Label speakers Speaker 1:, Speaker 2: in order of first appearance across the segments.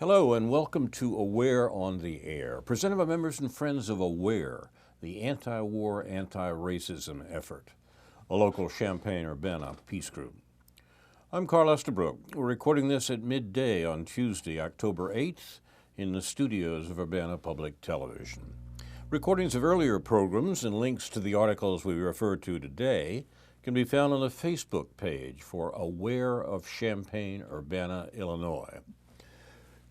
Speaker 1: Hello and welcome to Aware on the Air, presented by members and friends of Aware, the anti-war, anti-racism effort, a local Champaign-Urbana peace group. I'm Carl Estabrook. We're recording this at midday on Tuesday, October 8th, in the studios of Urbana Public Television. Recordings of earlier programs and links to the articles we refer to today can be found on the Facebook page for Aware of Champaign-Urbana, Illinois.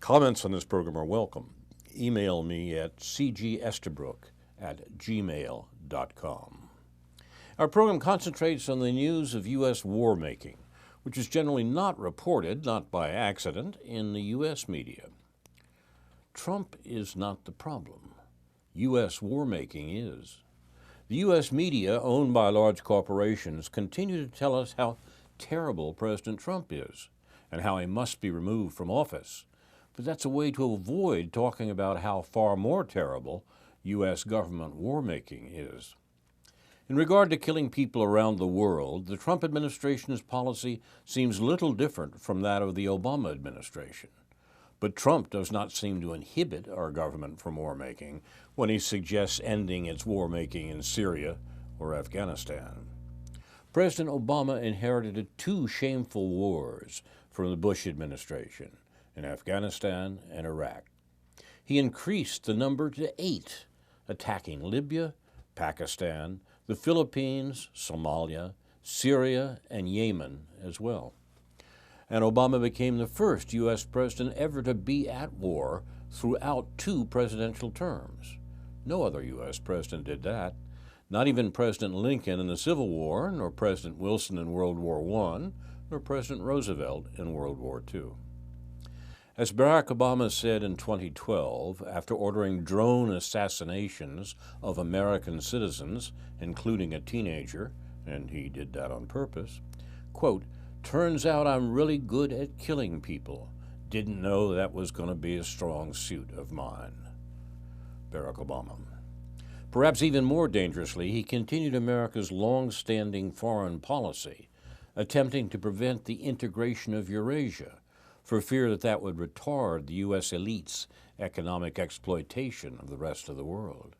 Speaker 1: Comments on this program are welcome. Email me at cgestabrook@gmail.com. Our program concentrates on the news of U.S. war making, which is generally not reported, not by accident, in the U.S. media. Trump is not the problem. U.S. war making is. The U.S. media, owned by large corporations, continue to tell us how terrible President Trump is and how he must be removed from office. But that's a way to avoid talking about how far more terrible U.S. government war-making is. In regard to killing people around the world, the Trump administration's policy seems little different from that of the Obama administration. But Trump does not seem to inhibit our government from war-making when he suggests ending its war-making in Syria or Afghanistan. President Obama inherited two shameful wars from the Bush administration, in Afghanistan and Iraq. He increased the number to 8, attacking Libya, Pakistan, the Philippines, Somalia, Syria, and Yemen as well. And Obama became the first U.S. president ever to be at war throughout 2 presidential terms. No other U.S. president did that. Not even President Lincoln in the Civil War, nor President Wilson in World War I, nor President Roosevelt in World War II. As Barack Obama said in 2012, after ordering drone assassinations of American citizens, including a teenager, and he did that on purpose, quote, "Turns out I'm really good at killing people. Didn't know that was going to be a strong suit of mine." Barack Obama. Perhaps even more dangerously, he continued America's long-standing foreign policy, attempting to prevent the integration of Eurasia, for fear that that would retard the U.S. elite's economic exploitation of the rest of the world,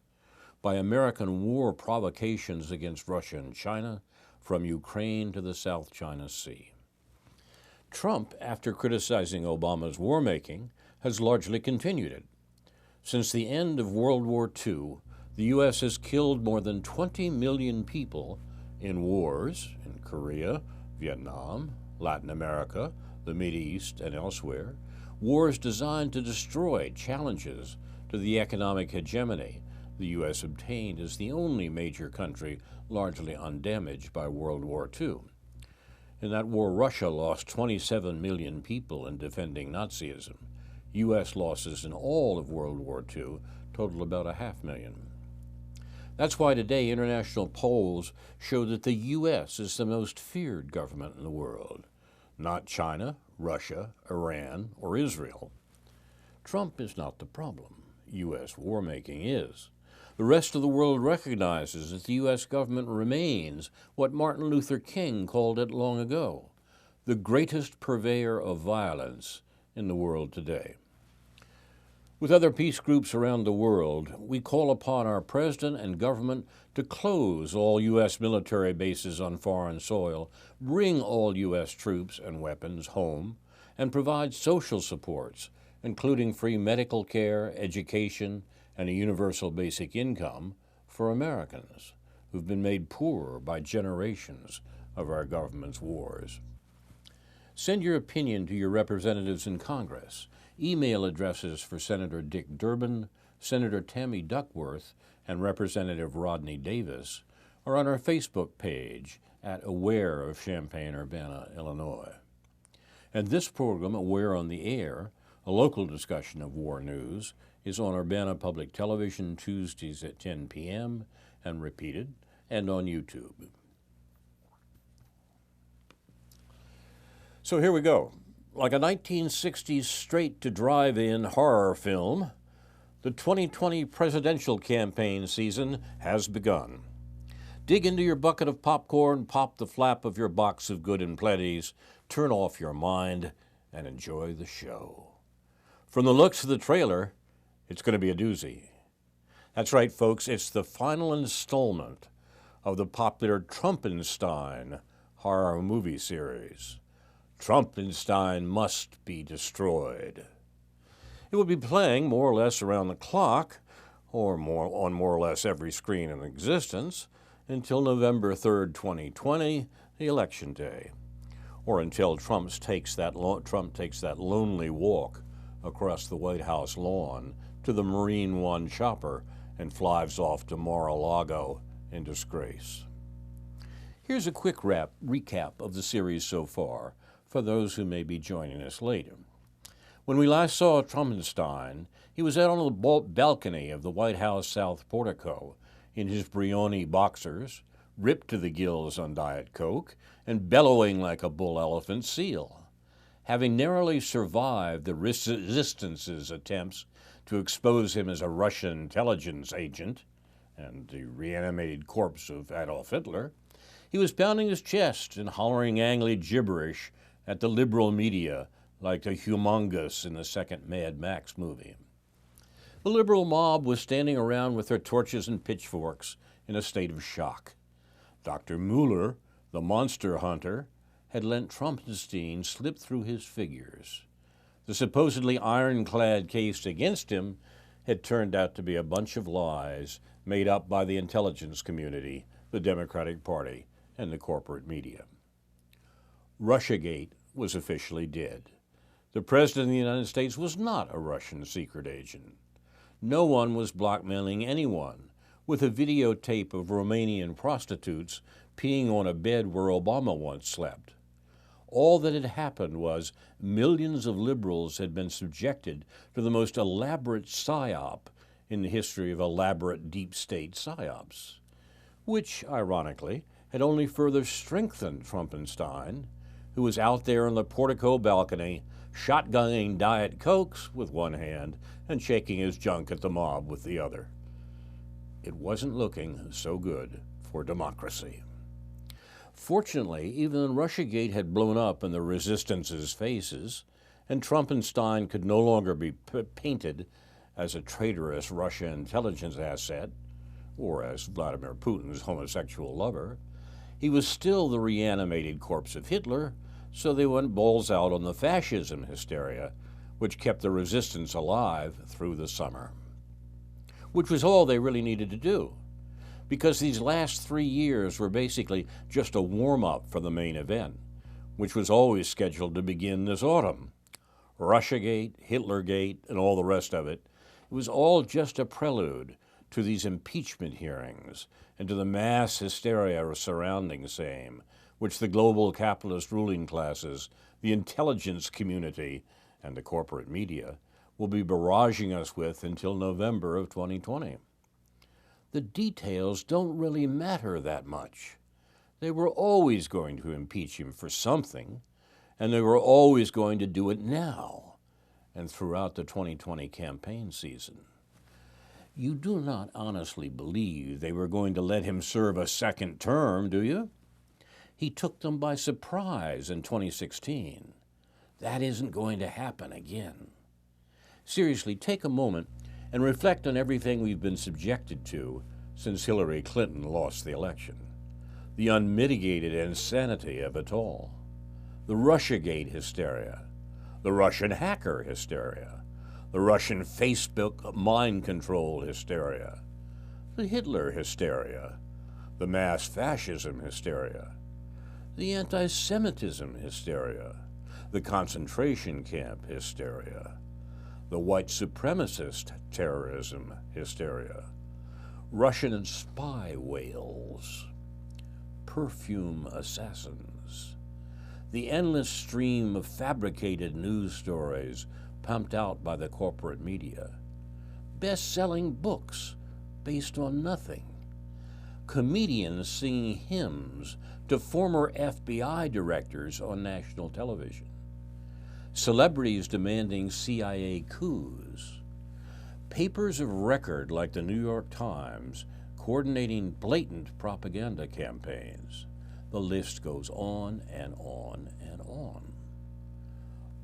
Speaker 1: by American war provocations against Russia and China, from Ukraine to the South China Sea. Trump, after criticizing Obama's war-making, has largely continued it. Since the end of World War II, the U.S. has killed more than 20 million people in wars in Korea, Vietnam, Latin America, the Mideast, and elsewhere, wars designed to destroy challenges to the economic hegemony the U.S. obtained as the only major country largely undamaged by World War II. In that war, Russia lost 27 million people in defending Nazism. U.S. losses in all of World War II totaled about 500,000. That's why today international polls show that the U.S. is the most feared government in the world. Not China, Russia, Iran, or Israel. Trump is not the problem. U.S. war-making is. The rest of the world recognizes that the U.S. government remains what Martin Luther King called it long ago, the greatest purveyor of violence in the world today. With other peace groups around the world, we call upon our president and government to close all U.S. military bases on foreign soil, bring all U.S. troops and weapons home, and provide social supports, including free medical care, education, and a universal basic income for Americans who've been made poorer by generations of our government's wars. Send your opinion to your representatives in Congress. Email addresses for Senator Dick Durbin, Senator Tammy Duckworth, and Representative Rodney Davis are on our Facebook page at Aware of Champaign-Urbana, Illinois. And this program, Aware on the Air, a local discussion of war news, is on Urbana Public Television Tuesdays at 10 p.m. and repeated, and on YouTube. So here we go. Like a 1960s straight-to-drive-in horror film, the 2020 presidential campaign season has begun. Dig into your bucket of popcorn, pop the flap of your box of good and plenties, turn off your mind, and enjoy the show. From the looks of the trailer, it's going to be a doozy. That's right, folks, it's the final installment of the popular Trumpenstein horror movie series. Trumpenstein must be destroyed. It will be playing more or less around the clock, or on more or less every screen in existence, until November 3rd, 2020, the election day, or until Trump takes that lonely walk across the White House lawn to the Marine One chopper and flies off to Mar-a-Lago in disgrace. Here's a quick recap of the series so far for those who may be joining us later. When we last saw Trumpenstein, he was out on the balcony of the White House South portico in his Brioni boxers, ripped to the gills on Diet Coke, and bellowing like a bull elephant seal. Having narrowly survived the resistance's attempts to expose him as a Russian intelligence agent and the reanimated corpse of Adolf Hitler, he was pounding his chest and hollering angry gibberish at the liberal media like the humongous in the second Mad Max movie. The liberal mob was standing around with their torches and pitchforks in a state of shock. Dr. Mueller, the monster hunter, had let Trumpenstein slip through his figures. The supposedly ironclad case against him had turned out to be a bunch of lies made up by the intelligence community, the Democratic Party, and the corporate media. Russiagate was officially dead. The President of the United States was not a Russian secret agent. No one was blackmailing anyone with a videotape of Romanian prostitutes peeing on a bed where Obama once slept. All that had happened was millions of liberals had been subjected to the most elaborate psyop in the history of elaborate deep state psyops, which, ironically, had only further strengthened Trumpenstein, who was out there on the portico balcony, shotgunning Diet Cokes with one hand and shaking his junk at the mob with the other. It wasn't looking so good for democracy. Fortunately, even Russiagate had blown up in the resistance's faces, and Trumpenstein could no longer be painted as a traitorous Russian intelligence asset, or as Vladimir Putin's homosexual lover. He was still the reanimated corpse of Hitler, so they went balls out on the fascism hysteria, which kept the resistance alive through the summer. Which was all they really needed to do, because these last 3 years were basically just a warm-up for the main event, which was always scheduled to begin this autumn. Russiagate, Hitlergate, and all the rest of it, it was all just a prelude to these impeachment hearings and to the mass hysteria surrounding same, which the global capitalist ruling classes, the intelligence community, and the corporate media will be barraging us with until November of 2020. The details don't really matter that much. They were always going to impeach him for something, and they were always going to do it now and throughout the 2020 campaign season. You do not honestly believe they were going to let him serve a second term, do you? He took them by surprise in 2016. That isn't going to happen again. Seriously, take a moment and reflect on everything we've been subjected to since Hillary Clinton lost the election. The unmitigated insanity of it all. The Russiagate hysteria. The Russian hacker hysteria. The Russian Facebook mind control hysteria. The Hitler hysteria. The mass fascism hysteria. The anti-Semitism hysteria. The concentration camp hysteria. The white supremacist terrorism hysteria, Russian spy whales, perfume assassins, the endless stream of fabricated news stories pumped out by the corporate media, best-selling books based on nothing, comedians singing hymns to former FBI directors on national television, celebrities demanding CIA coups, papers of record like the New York Times coordinating blatant propaganda campaigns. The list goes on and on and on.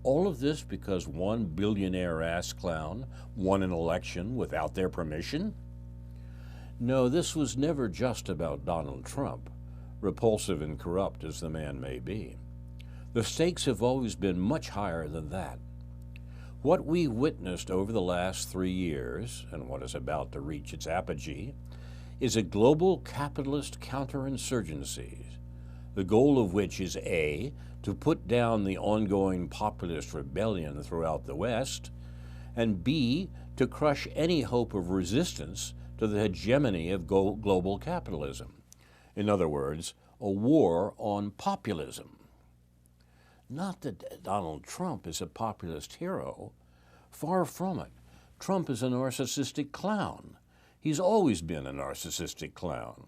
Speaker 1: All of this because one billionaire ass clown won an election without their permission? No, this was never just about Donald Trump, repulsive and corrupt as the man may be. The stakes have always been much higher than that. What we've witnessed over the last 3 years, and what is about to reach its apogee, is a global capitalist counterinsurgency, the goal of which is A, to put down the ongoing populist rebellion throughout the West, and B, to crush any hope of resistance to the hegemony of global capitalism. In other words, a war on populism. Not that Donald Trump is a populist hero. Far from it. Trump is a narcissistic clown. He's always been a narcissistic clown.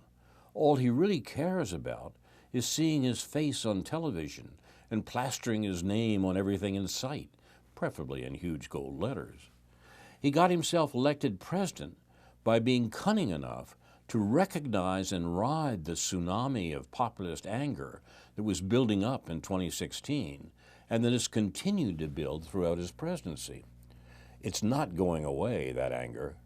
Speaker 1: All he really cares about is seeing his face on television and plastering his name on everything in sight, preferably in huge gold letters. He got himself elected president by being cunning enough to recognize and ride the tsunami of populist anger that was building up in 2016 and that has continued to build throughout his presidency. It's not going away, that anger.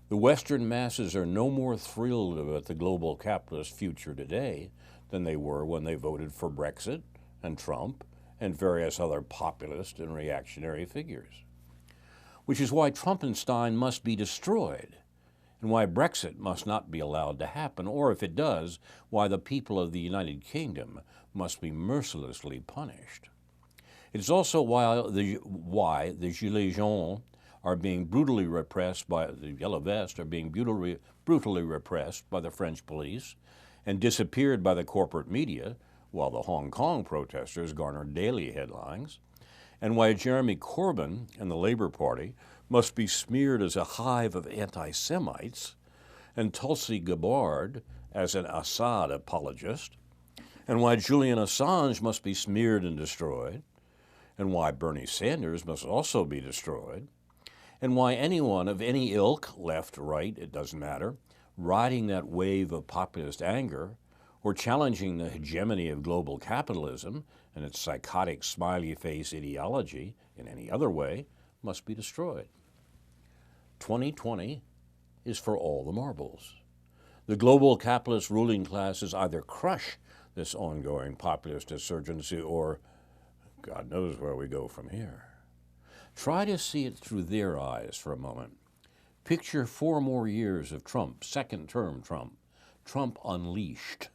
Speaker 1: The Western masses are no more thrilled about the global capitalist future today than they were when they voted for Brexit and Trump and various other populist and reactionary figures. Which is why Trumpenstein must be destroyed, and why Brexit must not be allowed to happen, or if it does, why the people of the United Kingdom must be mercilessly punished. It's also why the Gilets jaunes are being brutally repressed by the Yellow Vests are being brutally repressed by the French police and disappeared by the corporate media, while the Hong Kong protesters garner daily headlines, and why Jeremy Corbyn and the Labour Party must be smeared as a hive of anti-Semites, and Tulsi Gabbard as an Assad apologist, and why Julian Assange must be smeared and destroyed, and why Bernie Sanders must also be destroyed, and why anyone of any ilk, left, right, it doesn't matter, riding that wave of populist anger or challenging the hegemony of global capitalism and its psychotic smiley face ideology in any other way must be destroyed. 2020 is for all the marbles. The global capitalist ruling classes either crush this ongoing populist insurgency or God knows where we go from here. Try to see it through their eyes for a moment. Picture 4 more years of Trump, second-term Trump, Trump unleashed.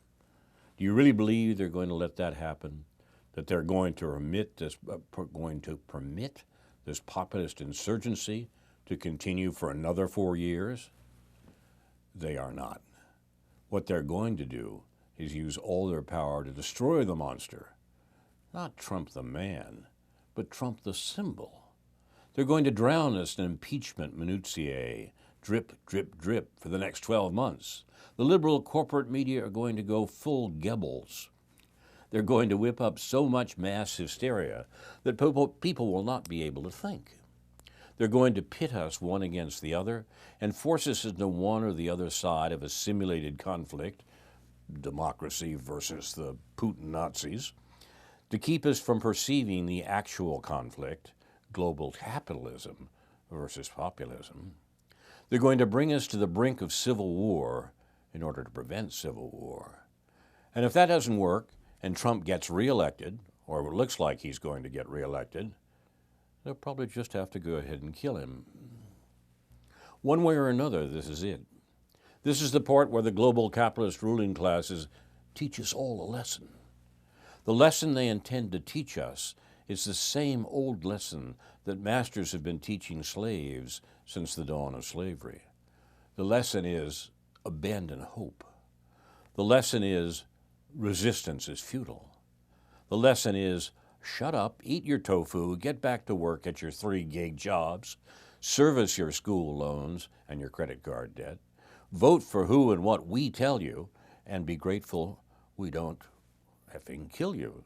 Speaker 1: Do you really believe they're going to let that happen? That they're going to permit this populist insurgency to continue for another 4 years? They are not. What they're going to do is use all their power to destroy the monster. Not Trump the man, but Trump the symbol. They're going to drown us in impeachment minutiae, drip, drip, drip, for the next 12 months. The liberal corporate media are going to go full Goebbels. They're going to whip up so much mass hysteria that people will not be able to think. They're going to pit us one against the other and force us into one or the other side of a simulated conflict, democracy versus the Putin Nazis, to keep us from perceiving the actual conflict, global capitalism versus populism. They're going to bring us to the brink of civil war in order to prevent civil war. And if that doesn't work and Trump gets reelected, or it looks like he's going to get reelected, they'll probably just have to go ahead and kill him. One way or another, this is it. This is the part where the global capitalist ruling classes teach us all a lesson. The lesson they intend to teach us is the same old lesson that masters have been teaching slaves since the dawn of slavery. The lesson is abandon hope. The lesson is resistance is futile. The lesson is shut up, eat your tofu, get back to work at your 3-gig jobs, service your school loans and your credit card debt, vote for who and what we tell you, and be grateful we don't effing kill you.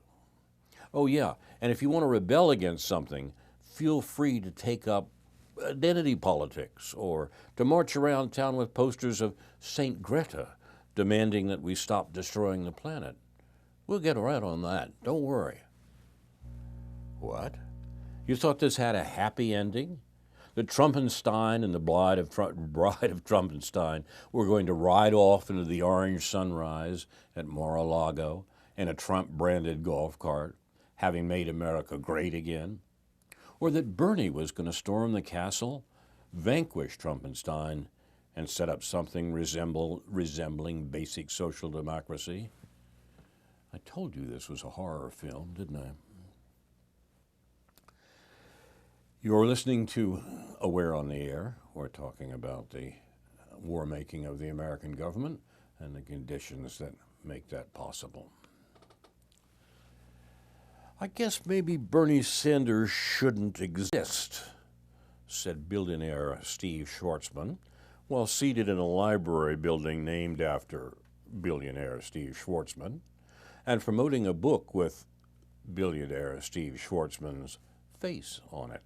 Speaker 1: Oh yeah, and if you want to rebel against something, feel free to take up identity politics or to march around town with posters of Saint Greta demanding that we stop destroying the planet. We'll get right on that, don't worry. What? You thought this had a happy ending? That Trumpenstein and the bride of Trumpenstein were going to ride off into the orange sunrise at Mar-a-Lago in a Trump-branded golf cart, having made America great again? Or that Bernie was going to storm the castle, vanquish Trumpenstein, and set up something resembling basic social democracy? I told you this was a horror film, didn't I? You're listening to Aware on the Air. We're talking about the war making of the American government and the conditions that make that possible. I guess maybe Bernie Sanders shouldn't exist, said billionaire Steve Schwarzman, while seated in a library building named after billionaire Steve Schwarzman, and promoting a book with billionaire Steve Schwarzman's face on it.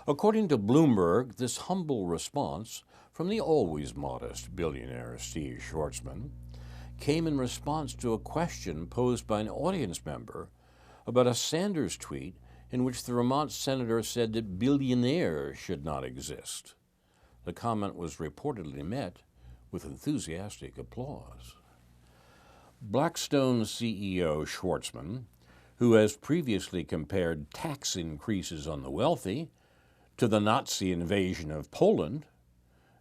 Speaker 1: According to Bloomberg, this humble response from the always modest billionaire Steve Schwarzman came in response to a question posed by an audience member about a Sanders tweet in which the Vermont senator said that billionaires should not exist. The comment was reportedly met with enthusiastic applause. Blackstone CEO Schwarzman, who has previously compared tax increases on the wealthy to the Nazi invasion of Poland,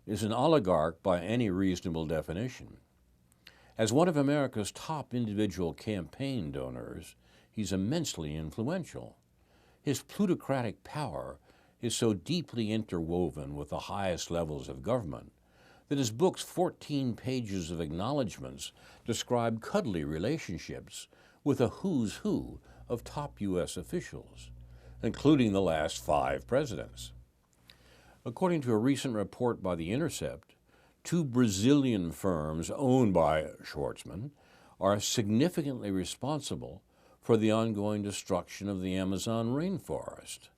Speaker 1: is an oligarch by any reasonable definition. As one of America's top individual campaign donors, he's immensely influential. His plutocratic power is so deeply interwoven with the highest levels of government that his book's 14 pages of acknowledgments describe cuddly relationships with a who's who of top U.S. officials, including the last 5 presidents. According to a recent report by The Intercept, 2 Brazilian firms owned by Schwarzman are significantly responsible for the ongoing destruction of the Amazon rainforest,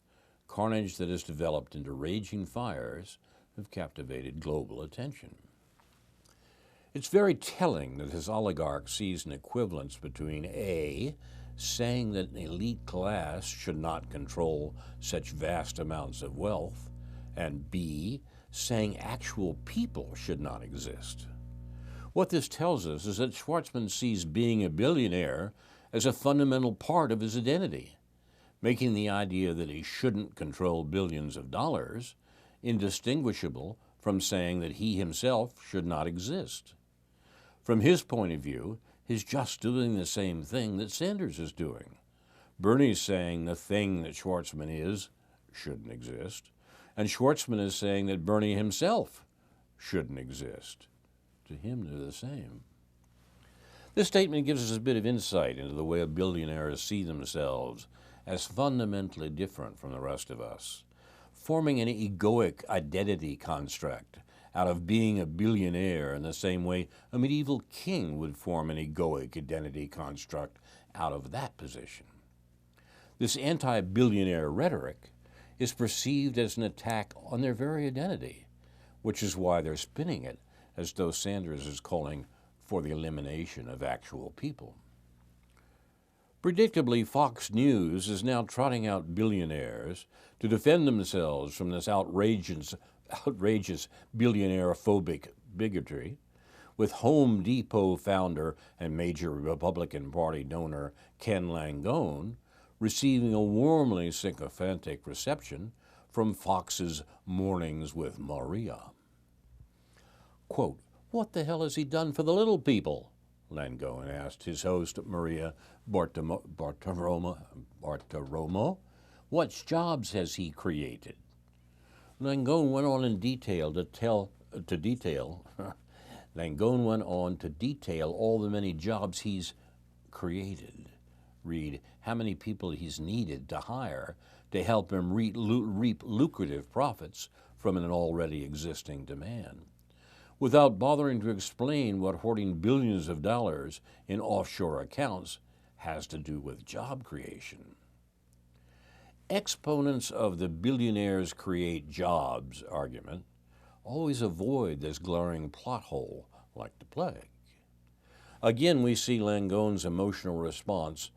Speaker 1: carnage that has developed into raging fires have captivated global attention. It's very telling that his oligarch sees an equivalence between A, saying that an elite class should not control such vast amounts of wealth, and B, saying actual people should not exist. What this tells us is that Schwarzman sees being a billionaire as a fundamental part of his identity, making the idea that he shouldn't control billions of dollars indistinguishable from saying that he himself should not exist. From his point of view, he's just doing the same thing that Sanders is doing. Bernie's saying the thing that Schwarzman is shouldn't exist, and Schwarzman is saying that Bernie himself shouldn't exist. To him, they're the same. This statement gives us a bit of insight into the way billionaires see themselves as fundamentally different from the rest of us, forming an egoic identity construct out of being a billionaire in the same way a medieval king would form an egoic identity construct out of that position. This anti-billionaire rhetoric is perceived as an attack on their very identity, which is why they're spinning it as though Sanders is calling for the elimination of actual people. Predictably, Fox News is now trotting out billionaires to defend themselves from this outrageous billionaire-phobic bigotry, with Home Depot founder and major Republican Party donor Ken Langone receiving a warmly sycophantic reception from Fox's Mornings with Maria. Quote, "What the hell has he done for the little people?" Langone asked his host, Maria Bartiromo. "What jobs has he created?" Langone went on to detail all the many jobs he's created. Read, how many people he's needed to hire to help him reap lucrative profits from an already existing demand, without bothering to explain what hoarding billions of dollars in offshore accounts has to do with job creation. Exponents of the billionaires create jobs argument always avoid this glaring plot hole like the plague. Again, we see Langone's emotional response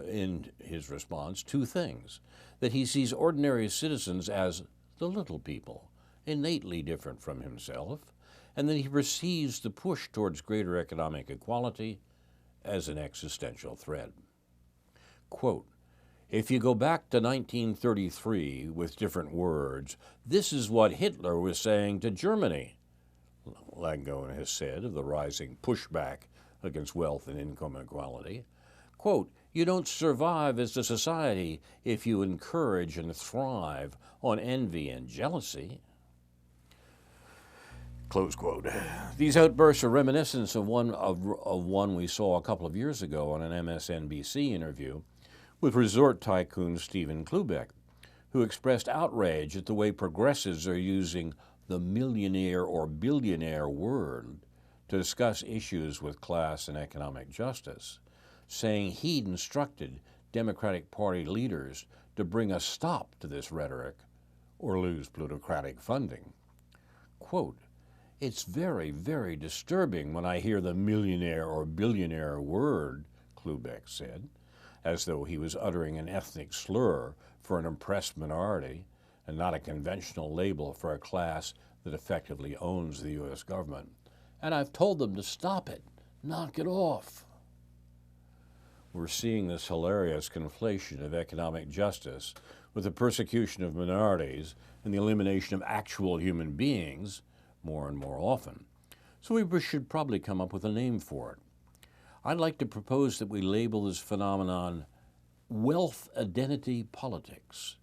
Speaker 1: in his response two things: that he sees ordinary citizens as the little people, innately different from himself, and that he perceives the push towards greater economic equality as an existential threat. Quote, "If you go back to 1933 with different words, this is what Hitler was saying to Germany," Langone has said of the rising pushback against wealth and income inequality. Quote, "You don't survive as a society if you encourage and thrive on envy and jealousy." Close quote. These outbursts are reminiscent of one we saw a couple of years ago on an MSNBC interview with resort tycoon Stephen Klubeck, who expressed outrage at the way progressives are using the millionaire or billionaire word to discuss issues with class and economic justice, saying he'd instructed Democratic Party leaders to bring a stop to this rhetoric or lose plutocratic funding. Quote, "It's very, very disturbing when I hear the millionaire or billionaire word," Klubeck said, as though he was uttering an ethnic slur for an oppressed minority and not a conventional label for a class that effectively owns the U.S. government. "And I've told them to stop it, knock it off." We're seeing this hilarious conflation of economic justice with the persecution of minorities and the elimination of actual human beings more and more often. So we should probably come up with a name for it. I'd like to propose that we label this phenomenon wealth identity politics,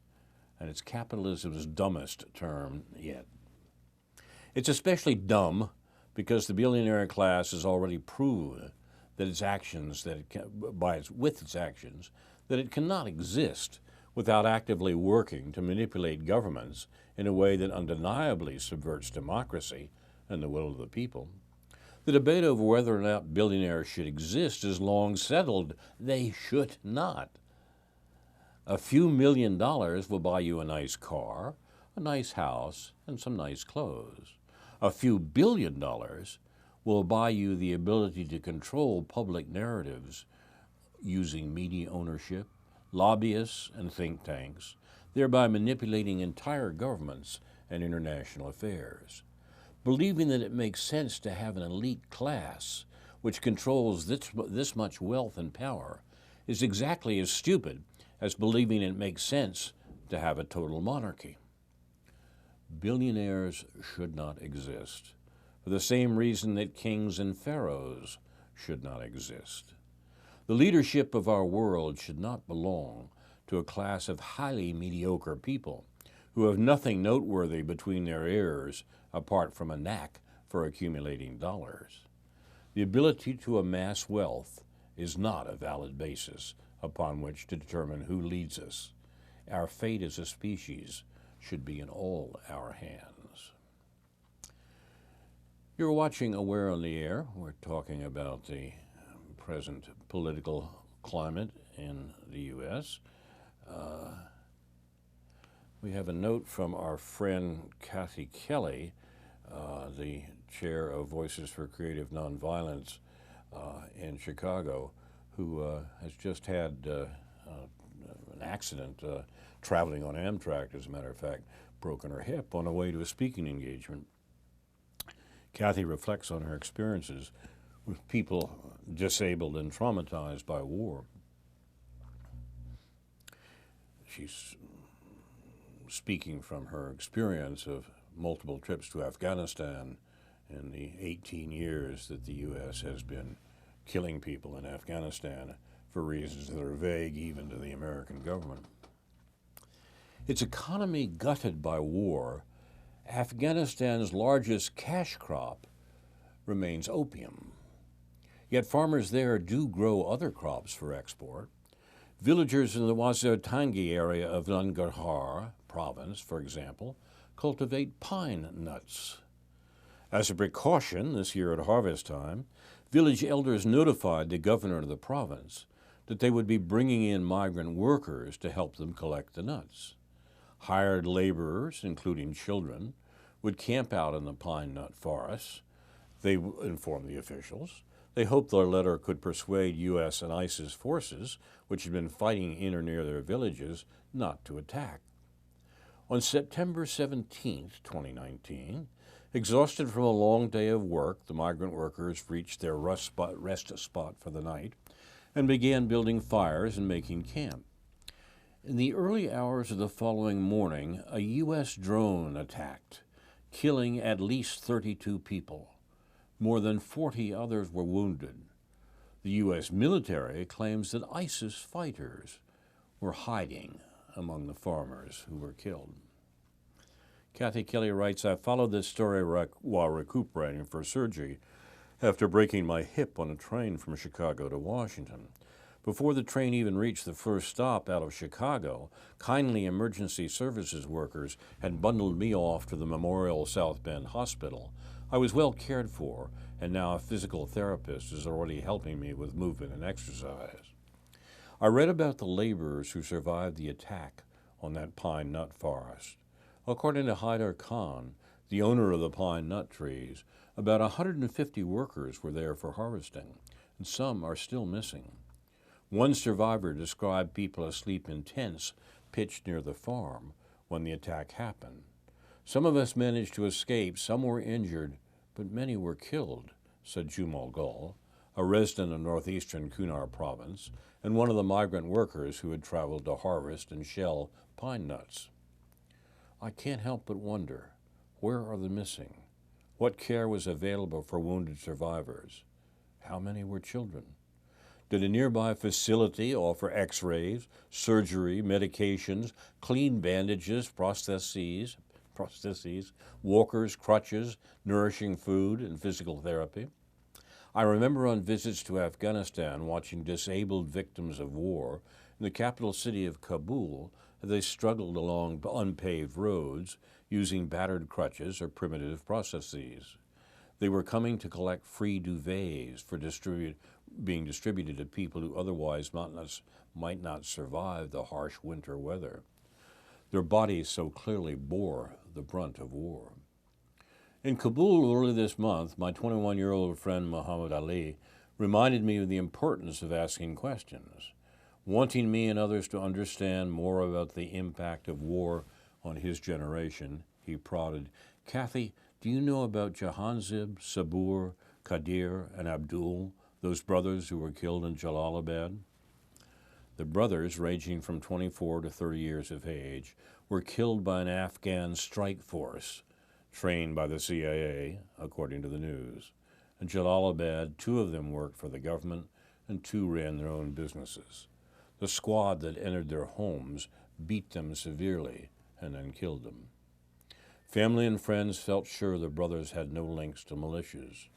Speaker 1: and it's capitalism's dumbest term yet. It's especially dumb because the billionaire class has already proven that its actions, with its actions, that it cannot exist without actively working to manipulate governments in a way that undeniably subverts democracy and the will of the people. The debate over whether or not billionaires should exist is long settled. They should not. A few $1,000,000 will buy you a nice car, a nice house, and some nice clothes. A few $1 billion will buy you the ability to control public narratives using media ownership, lobbyists, and think tanks, thereby manipulating entire governments and international affairs. Believing that it makes sense to have an elite class which controls this much wealth and power is exactly as stupid as believing it makes sense to have a total monarchy. Billionaires should not exist, for the same reason that kings and pharaohs should not exist. The leadership of our world should not belong to a class of highly mediocre people who have nothing noteworthy between their ears apart from a knack for accumulating dollars. The ability to amass wealth is not a valid basis upon which to determine who leads us. Our fate as a species should be in all our hands. You're watching Aware on the Air. We're talking about the present political climate in the U.S. We have a note from our friend Kathy Kelly, the chair of Voices for Creative Nonviolence in Chicago, who has just had an accident traveling on Amtrak, as a matter of fact, broken her hip on her way to a speaking engagement. Kathy reflects on her experiences with people disabled and traumatized by war. She's speaking from her experience of multiple trips to Afghanistan in the 18 years that the U.S. has been killing people in Afghanistan for reasons that are vague even to the American government. Its economy gutted by war, Afghanistan's largest cash crop remains opium. Yet farmers there do grow other crops for export. Villagers in the Wazirtangi area of Nangarhar province, for example, cultivate pine nuts. As a precaution, this year at harvest time, village elders notified the governor of the province that they would be bringing in migrant workers to help them collect the nuts. Hired laborers, including children, would camp out in the pine nut forests. They informed the officials. They hoped their letter could persuade U.S. and ISIS forces, which had been fighting in or near their villages, not to attack. On September 17, 2019, exhausted from a long day of work, the migrant workers reached their rest spot for the night and began building fires and making camp. In the early hours of the following morning, a U.S. drone attacked, killing at least 32 people. More than 40 others were wounded. The U.S. military claims that ISIS fighters were hiding among the farmers who were killed. Kathy Kelly writes, I followed this story while recuperating for surgery after breaking my hip on a train from Chicago to Washington. Before the train even reached the first stop out of Chicago, kindly emergency services workers had bundled me off to the Memorial South Bend Hospital. I was well cared for, and now a physical therapist is already helping me with movement and exercise. I read about the laborers who survived the attack on that pine nut forest. According to Hyder Khan, the owner of the pine nut trees, about 150 workers were there for harvesting, and some are still missing. One survivor described people asleep in tents pitched near the farm when the attack happened. Some of us managed to escape, some were injured, but many were killed, said Jumal Gul, a resident of northeastern Kunar province and one of the migrant workers who had traveled to harvest and shell pine nuts. I can't help but wonder, where are the missing? What care was available for wounded survivors? How many were children? Did a nearby facility offer x-rays, surgery, medications, clean bandages, prostheses, walkers, crutches, nourishing food, and physical therapy? I remember on visits to Afghanistan watching disabled victims of war in the capital city of Kabul as they struggled along unpaved roads using battered crutches or primitive prostheses. They were coming to collect free duvets for being distributed to people who otherwise might not survive the harsh winter weather. Their bodies so clearly bore the brunt of war. In Kabul early this month, my 21-year-old friend Muhammad Ali reminded me of the importance of asking questions. Wanting me and others to understand more about the impact of war on his generation, he prodded, Kathy, do you know about Jahanzib, Sabur, Qadir, and Abdul, those brothers who were killed in Jalalabad? The brothers, ranging from 24 to 30 years of age, were killed by an Afghan strike force trained by the CIA, according to the news. In Jalalabad, 2 of them worked for the government and 2 ran their own businesses. The squad that entered their homes beat them severely and then killed them. Family and friends felt sure the brothers had no links to militias.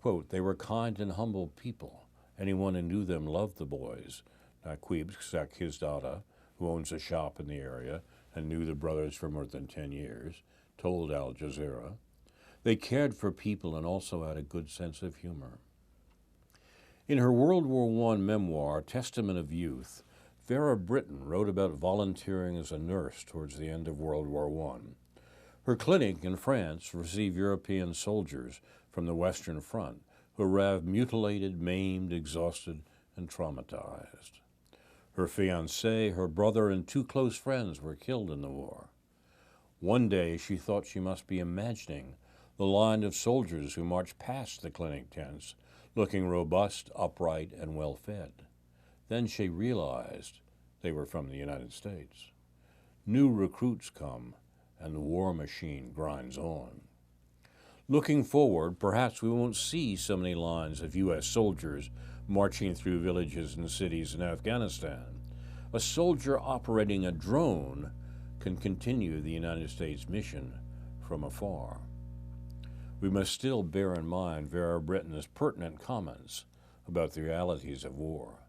Speaker 1: Quote, they were kind and humble people. Anyone who knew them loved the boys. Naqib Sakhizdada, who owns a shop in the area and knew the brothers for more than 10 years, told Al Jazeera. They cared for people and also had a good sense of humor. In her World War I memoir, Testament of Youth, Vera Britton wrote about volunteering as a nurse towards the end of World War I. Her clinic in France received European soldiers from the Western Front who arrived mutilated, maimed, exhausted, and traumatized. Her fiancé, her brother, and 2 close friends were killed in the war. One day she thought she must be imagining the line of soldiers who marched past the clinic tents, looking robust, upright, and well-fed. Then she realized they were from the United States. New recruits come, and the war machine grinds on. Looking forward, perhaps we won't see so many lines of U.S. soldiers marching through villages and cities in Afghanistan. A soldier operating a drone can continue the United States mission from afar. We must still bear in mind Vera Britton's pertinent comments about the realities of war.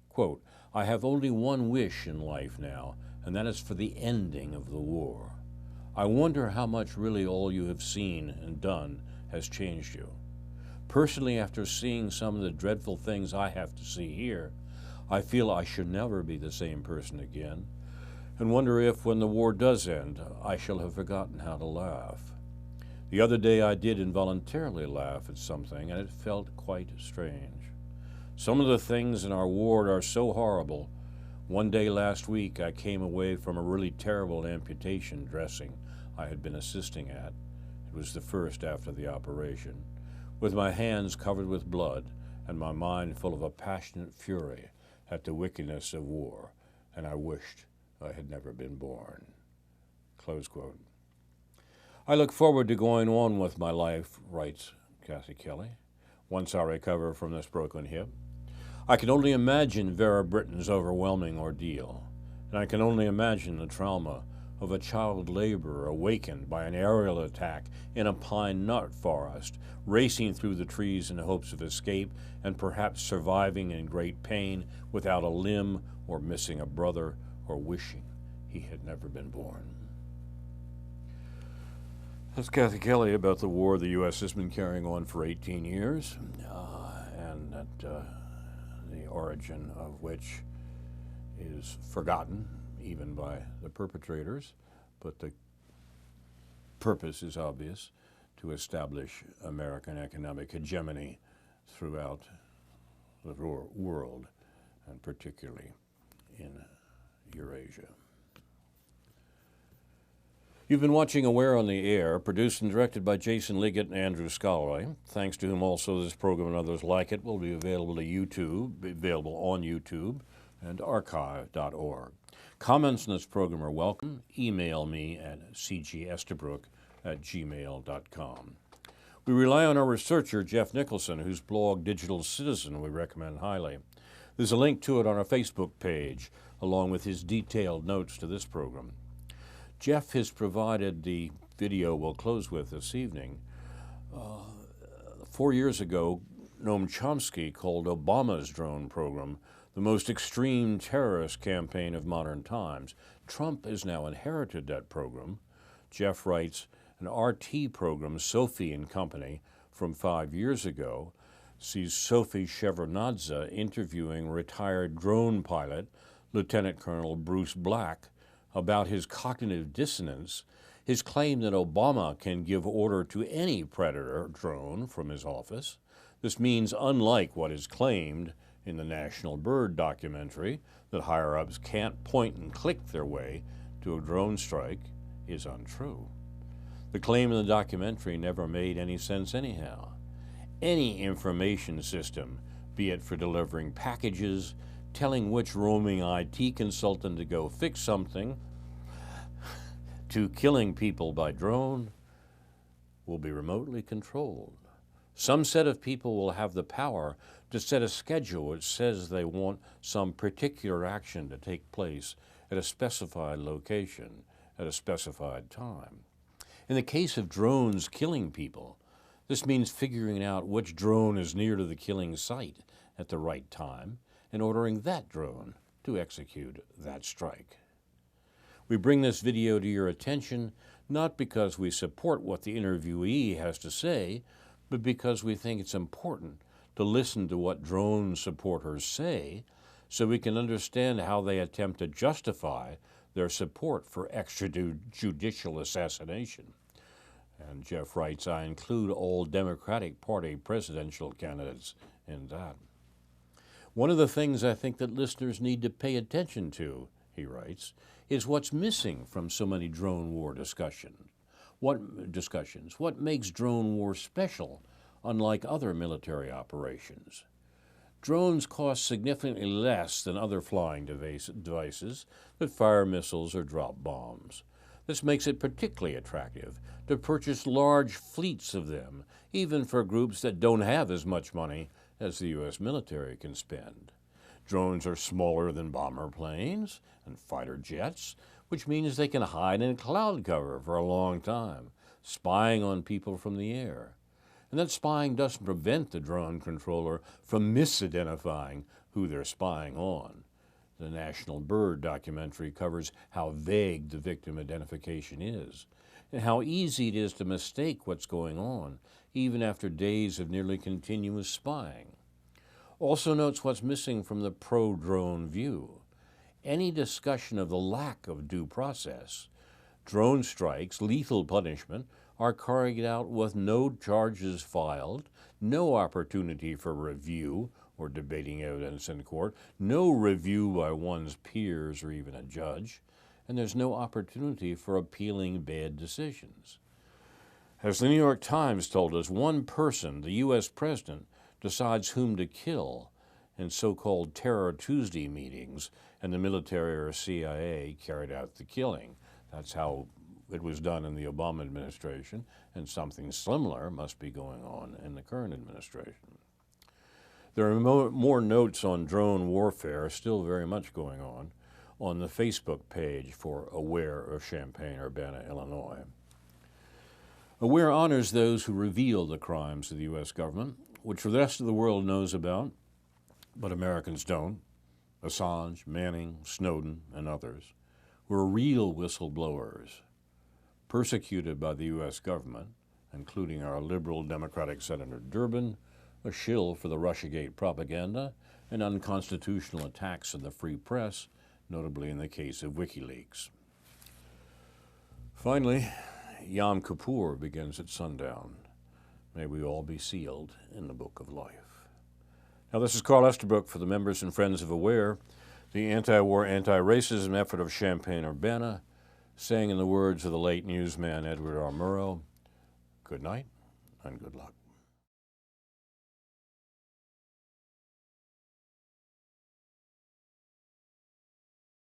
Speaker 1: Quote, I have only one wish in life now, and that is for the ending of the war. I wonder how much really all you have seen and done has changed you. Personally, after seeing some of the dreadful things I have to see here, I feel I should never be the same person again, and wonder if, when the war does end, I shall have forgotten how to laugh. The other day I did involuntarily laugh at something, and it felt quite strange. Some of the things in our ward are so horrible. One day last week I came away from a really terrible amputation dressing I had been assisting at. It was the first after the operation, with my hands covered with blood and my mind full of a passionate fury at the wickedness of war, and I wished I had never been born. Close quote. I look forward to going on with my life, writes Kathy Kelly, once I recover from this broken hip. I can only imagine Vera Britton's overwhelming ordeal, and I can only imagine the trauma of a child laborer awakened by an aerial attack in a pine nut forest, racing through the trees in hopes of escape and perhaps surviving in great pain without a limb or missing a brother or wishing he had never been born. That's Kathy Kelly about the war the U.S. has been carrying on for 18 years, and that the origin of which is forgotten even by the perpetrators, but the purpose is obvious: to establish American economic hegemony throughout the world, and particularly in Eurasia. You've been watching Aware on the Air, produced and directed by Jason Liggett and Andrew Scalaway, thanks to whom also this program and others like it will be available on YouTube and archive.org. Comments on this program are welcome. Email me at cgestabrook@gmail.com. We rely on our researcher, Jeff Nicholson, whose blog, Digital Citizen, we recommend highly. There's a link to it on our Facebook page, along with his detailed notes to this program. Jeff has provided the video we'll close with this evening. 4 years ago, Noam Chomsky called Obama's drone program the most extreme terrorist campaign of modern times. Trump has now inherited that program. Jeff writes, an RT program, Sophie and Company, from 5 years ago, sees Sophie Shevardnadze interviewing retired drone pilot Lieutenant Colonel Bruce Black about his cognitive dissonance, his claim that Obama can give order to any predator drone from his office. This means, unlike what is claimed in the National Bird documentary, that higher-ups can't point and click their way to a drone strike, is untrue. The claim in the documentary never made any sense anyhow. Any information system, be it for delivering packages, telling which roaming IT consultant to go fix something, to killing people by drone, will be remotely controlled. Some set of people will have the power to set a schedule which says they want some particular action to take place at a specified location at a specified time. In the case of drones killing people, this means figuring out which drone is near to the killing site at the right time and ordering that drone to execute that strike. We bring this video to your attention not because we support what the interviewee has to say, but because we think it's important to listen to what drone supporters say so we can understand how they attempt to justify their support for extrajudicial assassination. And Jeff writes, I include all Democratic Party presidential candidates in that. One of the things I think that listeners need to pay attention to, he writes, is what's missing from so many drone war discussions. What makes drone war special, unlike other military operations? Drones cost significantly less than other flying devices that fire missiles or drop bombs. This makes it particularly attractive to purchase large fleets of them, even for groups that don't have as much money as the U.S. military can spend. Drones are smaller than bomber planes and fighter jets, which means they can hide in cloud cover for a long time, spying on people from the air. And that spying doesn't prevent the drone controller from misidentifying who they're spying on. The National Bird documentary covers how vague the victim identification is, and how easy it is to mistake what's going on, even after days of nearly continuous spying. Also notes what's missing from the pro-drone view. Any discussion of the lack of due process, Drone strikes, lethal punishment, are carried out with no charges filed, no opportunity for review or debating evidence in court, no review by one's peers or even a judge, and there's no opportunity for appealing bad decisions. As the New York Times told us, one person, the U.S. president, decides whom to kill in so-called Terror Tuesday meetings, and the military or CIA carried out the killing. That's how it was done in the Obama administration, and something similar must be going on in the current administration. There are more notes on drone warfare, still very much going on the Facebook page for Aware of Champaign-Urbana, Illinois. Aware honors those who reveal the crimes of the U.S. government, which the rest of the world knows about, but Americans don't. Assange, Manning, Snowden, and others were real whistleblowers, persecuted by the U.S. government, including our liberal Democratic Senator Durbin, a shill for the Russiagate propaganda, and unconstitutional attacks on the free press, notably in the case of WikiLeaks. Finally, Yom Kippur begins at sundown. May we all be sealed in the book of life. Now, this is Carl Estabrook for the members and friends of Aware, the anti-war, anti-racism effort of Champaign-Urbana, saying in the words of the late newsman Edward R. Murrow, good night and good luck.